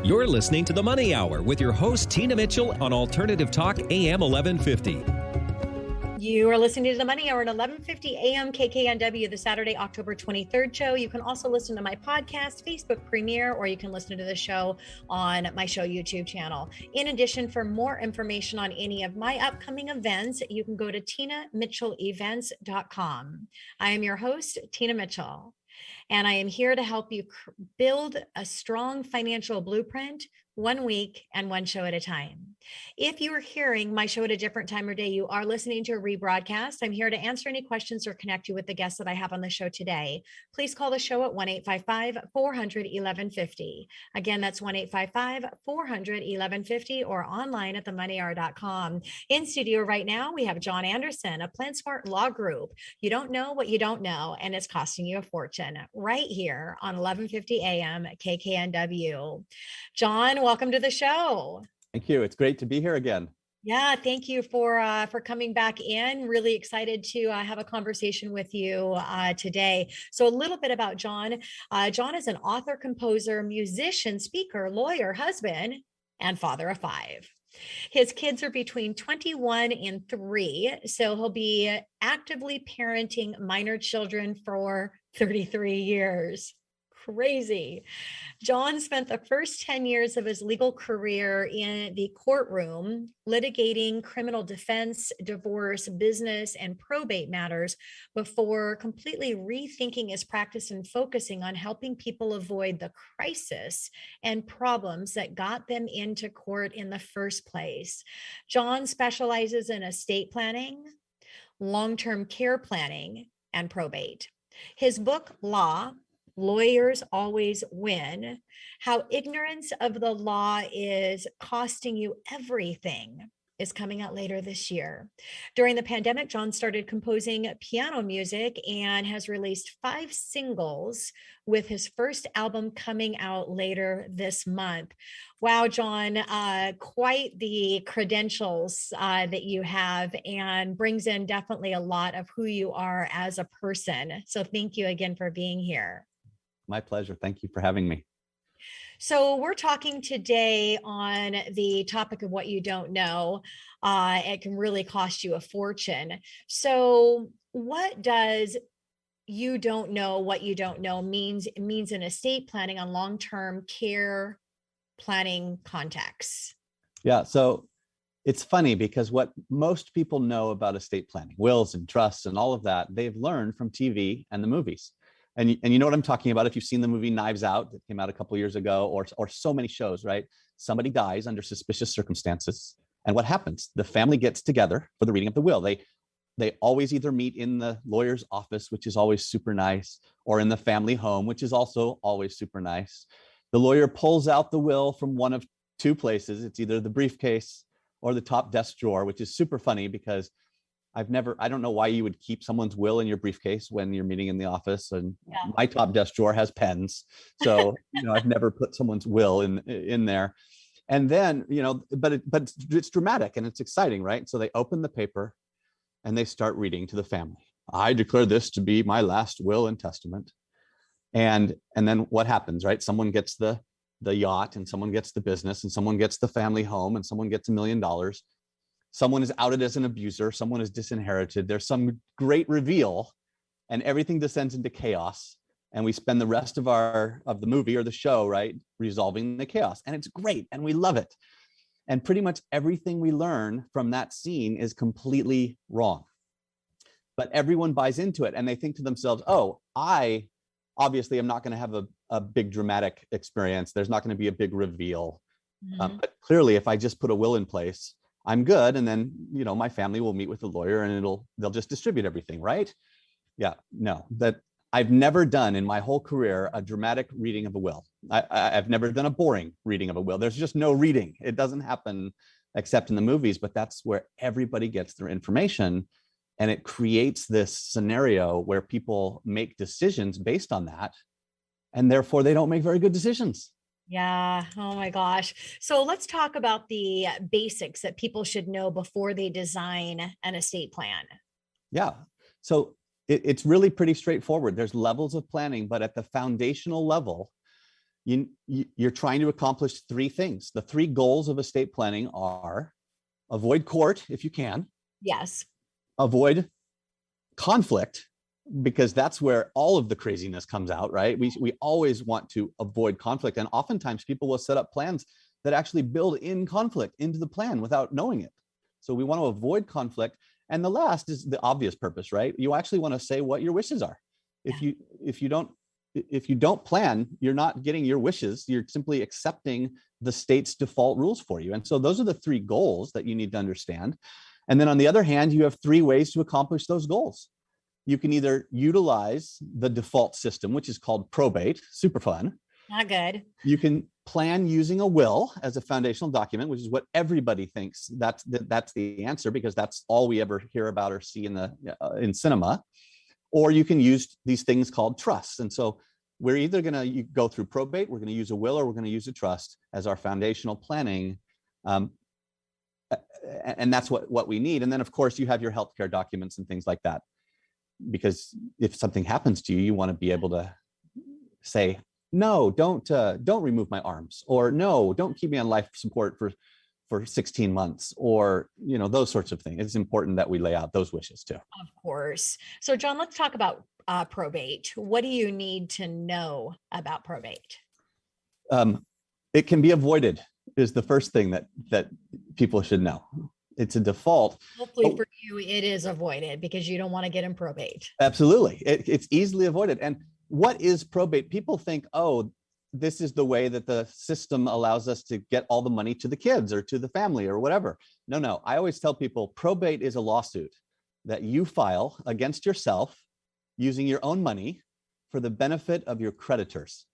You're listening to The Money Hour with your host, Tina Mitchell, on Alternative Talk, AM 1150. You are listening to The Money Hour at 1150 AM KKNW, the Saturday, October 23rd show. You can also listen to my podcast, Facebook premiere, or you can listen to the show on my show YouTube channel. In addition, for more information on any of my upcoming events, you can go to tinamitchellevents.com. I am your host, Tina Mitchell, and I am here to help you build a strong financial blueprint 1 week and one show at a time. If you are hearing my show at a different time or day, you are listening to a rebroadcast. I'm here to answer any questions or connect you with the guests that I have on the show today. Please call the show at 1-855-400-1150. Again, that's 1-855-400-1150 or online at themoneyhour.com. In studio right now, we have John Anderson of PlanSmart Law Group. You don't know what you don't know, and it's costing you a fortune, right here on 1150 AM KKNW. John, welcome to the show. Thank you. It's great to be here again. Yeah, thank you for coming back in. Really excited to have a conversation with you today. So a little bit about John. John is an author, composer, musician, speaker, lawyer, husband, and father of 5. His kids are between 21 and 3, so he'll be actively parenting minor children for 33 years. Crazy. John spent the first 10 years of his legal career in the courtroom, litigating criminal defense, divorce, business, and probate matters before completely rethinking his practice and focusing on helping people avoid the crisis and problems that got them into court in the first place. John specializes in estate planning, long-term care planning, and probate. His book, Lawyers Always Win: How Ignorance of the Law is Costing You Everything, is coming out later this year. During the pandemic, John started composing piano music and has released 5 singles, with his first album coming out later this month. Wow, John, quite the credentials that you have, and brings in definitely a lot of who you are as a person. So thank you again for being here. My pleasure. Thank you for having me. So we're talking today on the topic of what you don't know. It can really cost you a fortune. So what does you don't know what you don't know means? It means in estate planning on long-term care planning contexts. Yeah. So it's funny because what most people know about estate planning, wills and trusts and all of that, they've learned from TV and the movies. And you know what I'm talking about if you've seen the movie Knives Out that came out a couple of years ago, or so many shows, right? Somebody dies under suspicious circumstances. And what happens? The family gets together for the reading of the will. They always either meet in the lawyer's office, which is always super nice, or in the family home, which is also always super nice. The lawyer pulls out the will from one of 2 places. It's either the briefcase or the top desk drawer, which is super funny because I don't know why you would keep someone's will in your briefcase when you're meeting in the office. And my top desk drawer has pens. So, I've never put someone's will in there. And then, but it's dramatic and it's exciting, right? So they open the paper and they start reading to the family. I declare this to be my last will and testament. And then what happens, right? Someone gets the yacht, and someone gets the business, and someone gets the family home, and someone gets $1 million. Someone is outed as an abuser. Someone is disinherited. There's some great reveal, and everything descends into chaos. And we spend the rest of the movie or the show, right, resolving the chaos. And it's great, and we love it. And pretty much everything we learn from that scene is completely wrong. But everyone buys into it, and they think to themselves, oh, I obviously am not going to have a big dramatic experience. There's not going to be a big reveal. Mm-hmm. But clearly, if I just put a will in place, I'm good. And then, my family will meet with the lawyer and they'll just distribute everything, right? Yeah, no, that I've never done in my whole career a dramatic reading of a will. I've never done a boring reading of a will. There's just no reading. It doesn't happen except in the movies, but that's where everybody gets their information. And it creates this scenario where people make decisions based on that. And therefore they don't make very good decisions. Yeah. Oh my gosh. So let's talk about the basics that people should know before they design an estate plan. Yeah. So it's really pretty straightforward. There's levels of planning, but at the foundational level, you're trying to accomplish three things. The three goals of estate planning are avoid court if you can. Yes. Avoid conflict, because that's where all of the craziness comes out, right? We always want to avoid conflict. And oftentimes people will set up plans that actually build in conflict into the plan without knowing it. So we want to avoid conflict. And the last is the obvious purpose, right? You actually want to say what your wishes are. If you don't plan, you're not getting your wishes. You're simply accepting the state's default rules for you. And so those are the three goals that you need to understand. And then on the other hand, you have three ways to accomplish those goals. You can either utilize the default system, which is called probate, super fun. Not good. You can plan using a will as a foundational document, which is what everybody thinks that's the answer, because that's all we ever hear about or see in cinema. Or you can use these things called trusts. And so we're either going to go through probate, we're going to use a will, or we're going to use a trust as our foundational planning. And that's what we need. And then, of course, you have your healthcare documents and things like that, because if something happens to you, you want to be able to say, no, don't remove my arms, or no, don't keep me on life support for 16 months, or, those sorts of things. It's important that we lay out those wishes too. Of course. So John, let's talk about probate. What do you need to know about probate? It can be avoided is the first thing that people should know. It's a default. Hopefully for you, it is avoided because you don't want to get in probate. Absolutely. It's easily avoided. And what is probate? People think, oh, this is the way that the system allows us to get all the money to the kids or to the family or whatever. No. I always tell people probate is a lawsuit that you file against yourself using your own money for the benefit of your creditors.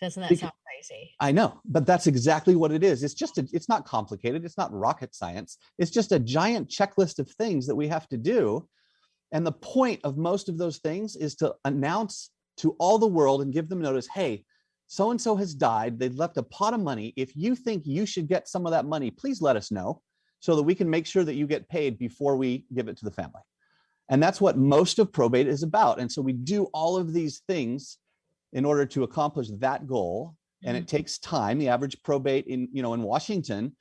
Doesn't that sound crazy? I know, but that's exactly what it is. It's not complicated. It's not rocket science. It's just a giant checklist of things that we have to do. And the point of most of those things is to announce to all the world and give them notice, hey, so-and-so has died. They've left a pot of money. If you think you should get some of that money, please let us know so that we can make sure that you get paid before we give it to the family. And that's what most of probate is about. And so we do all of these things in order to accomplish that goal. And it takes time. The average probate in Washington,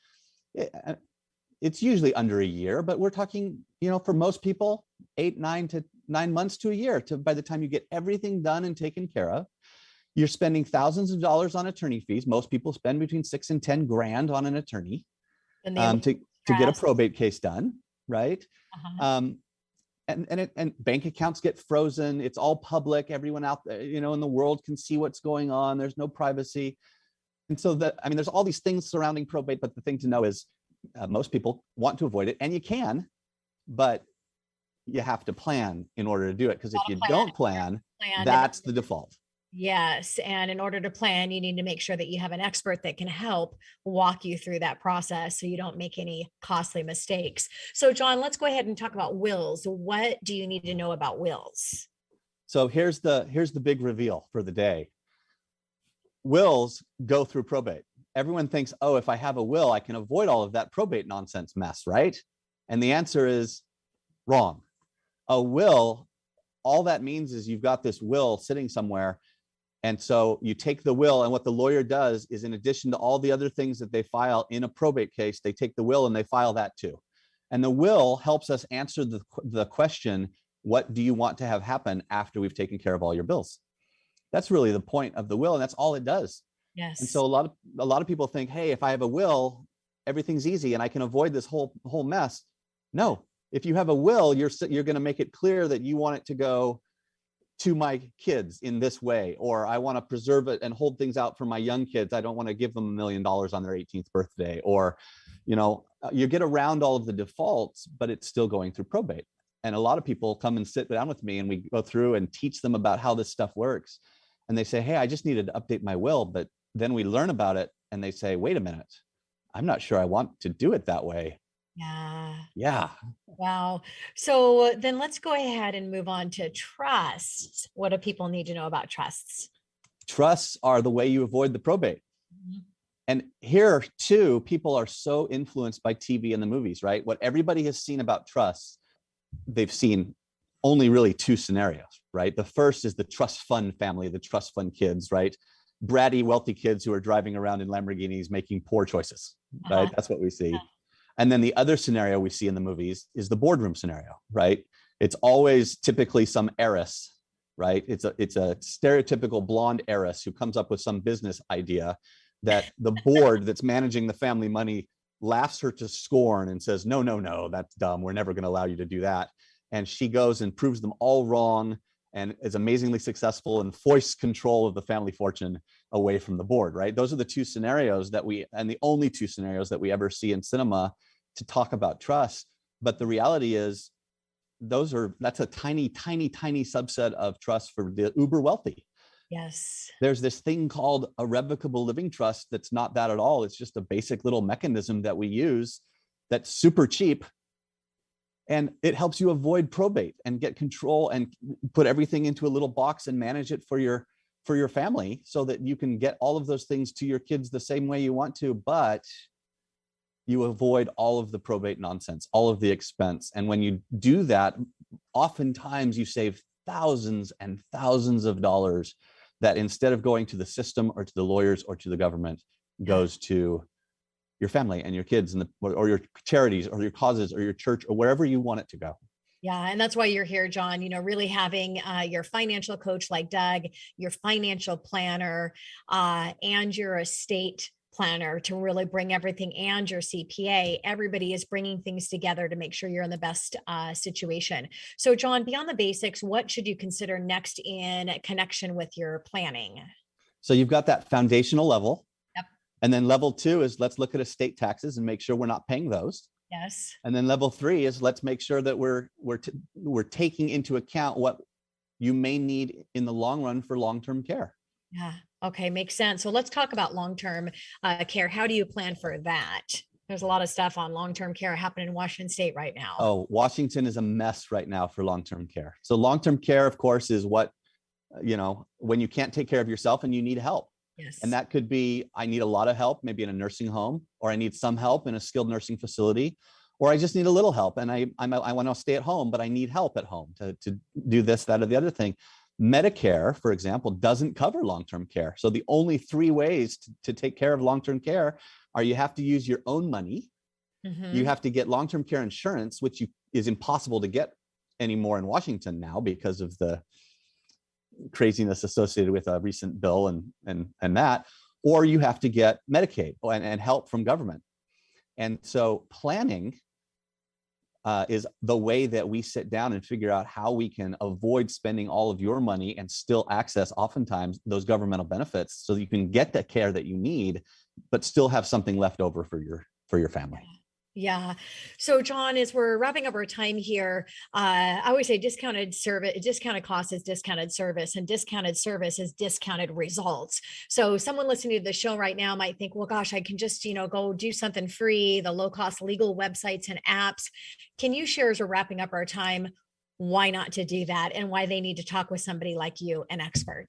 it's usually under a year, but we're talking, for most people, 9 months to a year by the time you get everything done and taken care of. You're spending thousands of dollars on attorney fees. Most people spend between $6,000 and $10,000 on an attorney to get a probate case done, right? And bank accounts get frozen. It's all public. Everyone out there, in the world can see what's going on. There's no privacy. And so there's all these things surrounding probate, but the thing to know is most people want to avoid it, and you can, but you have to plan in order to do it. Because if you don't plan, that's the default. Yes. And in order to plan, you need to make sure that you have an expert that can help walk you through that process so you don't make any costly mistakes. So John, let's go ahead and talk about wills. What do you need to know about wills? So here's the big reveal for the day. Wills go through probate. Everyone thinks, oh, if I have a will, I can avoid all of that probate nonsense mess, right? And the answer is wrong. A will, all that means is you've got this will sitting somewhere. And so you take the will, and what the lawyer does is, in addition to all the other things that they file in a probate case, they take the will and they file that too. And the will helps us answer the question, what do you want to have happen after we've taken care of all your bills? That's really the point of the will, and that's all it does. Yes. And so a lot of people think, hey, if I have a will, everything's easy and I can avoid this whole mess. No, if you have a will, you're going to make it clear that you want it to go to my kids in this way, or I want to preserve it and hold things out for my young kids. I don't want to give them $1 million on their 18th birthday, or, you get around all of the defaults, but it's still going through probate. And a lot of people come and sit down with me and we go through and teach them about how this stuff works. And they say, hey, I just needed to update my will. But then we learn about it and they say, wait a minute, I'm not sure I want to do it that way. Yeah. Wow. So then let's go ahead and move on to trusts. What do people need to know about trusts? Trusts are the way you avoid the probate. Mm-hmm. And here too, people are so influenced by TV and the movies, right? What everybody has seen about trusts, they've seen only really two scenarios, right? The first is the trust fund family, the trust fund kids, right? bratty, wealthy kids who are driving around in Lamborghinis making poor choices, right? That's what we see. And then the other scenario we see in the movies is the boardroom scenario, right? It's always typically some heiress, right? It's a stereotypical blonde heiress who comes up with some business idea that the board that's managing the family money laughs her to scorn and says, no, no, no, that's dumb. We're never going to allow you to do that. And she goes and proves them all wrong and is amazingly successful and foists control of the family fortune away from the board, right? Those are the two scenarios and the only two scenarios that we ever see in cinema to talk about trust. But the reality is that's a tiny, tiny, tiny subset of trust for the uber wealthy. Yes. There's this thing called a revocable living trust that's not that at all. It's just a basic little mechanism that we use that's super cheap. And it helps you avoid probate and get control and put everything into a little box and manage it for your family so that you can get all of those things to your kids the same way you want to, but you avoid all of the probate nonsense, all of the expense. And when you do that, oftentimes you save thousands and thousands of dollars that instead of going to the system or to the lawyers or to the government goes to your family and your kids and or your charities or your causes or your church or wherever you want it to go. Yeah. And that's why you're here, John, really having your financial coach like Doug, your financial planner, and your estate planner to really bring everything, and your CPA. Everybody is bringing things together to make sure you're in the best situation. So John, beyond the basics, what should you consider next in connection with your planning? So you've got that foundational level. Yep. And then level 2 is let's look at estate taxes and make sure we're not paying those. Yes. And then level 3 is let's make sure that we're taking into account what you may need in the long run for long-term care. Yeah. Okay. Makes sense. So let's talk about long-term care. How do you plan for that? There's a lot of stuff on long-term care happening in Washington State right now. Oh, Washington is a mess right now for long-term care. So long-term care, of course, is what, when you can't take care of yourself and you need help. Yes. And that could be, I need a lot of help, maybe in a nursing home, or I need some help in a skilled nursing facility, or I just need a little help and I want to stay at home, but I need help at home to do this, that, or the other thing. Medicare, for example, doesn't cover long-term care. So the only 3 ways to take care of long-term care are you have to use your own money, you have to get long-term care insurance, which is impossible to get anymore in Washington now because of the craziness associated with a recent bill and that, or you have to get Medicaid and help from government. And so planning is the way that we sit down and figure out how we can avoid spending all of your money and still access oftentimes those governmental benefits so that you can get the care that you need, but still have something left over for your family. Yeah. So John, as we're wrapping up our time here, I always say discounted cost is discounted service, and discounted service is discounted results. So someone listening to the show right now might think, well, gosh, I can just, go do something free, the low cost legal websites and apps. Can you share, as we're wrapping up our time, why not to do that and why they need to talk with somebody like you, an expert?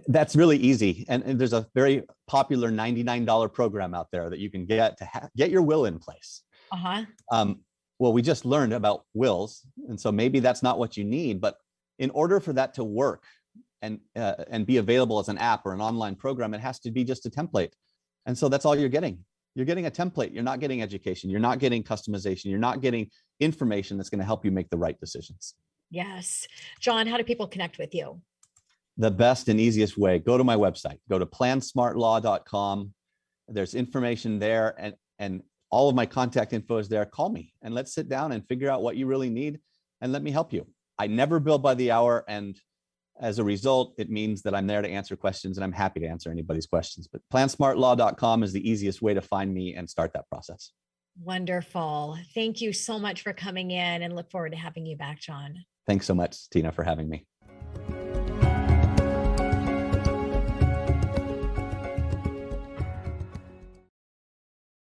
That's really easy. And there's a very popular $99 program out there that you can get to get your will in place. Well, we just learned about wills. And so maybe that's not what you need, but in order for that to work and be available as an app or an online program, it has to be just a template. And so that's all you're getting. You're getting a template. You're not getting education. You're not getting customization. You're not getting information that's going to help you make the right decisions. Yes. John, how do people connect with you? The best and easiest way, go to my website, go to plansmartlaw.com. There's information there and all of my contact info is there. Call me and let's sit down and figure out what you really need and let me help you. I never bill by the hour. And as a result, it means that I'm there to answer questions and I'm happy to answer anybody's questions. But plansmartlaw.com is the easiest way to find me and start that process. Wonderful. Thank you so much for coming in and look forward to having you back, John. Thanks so much, Tina, for having me.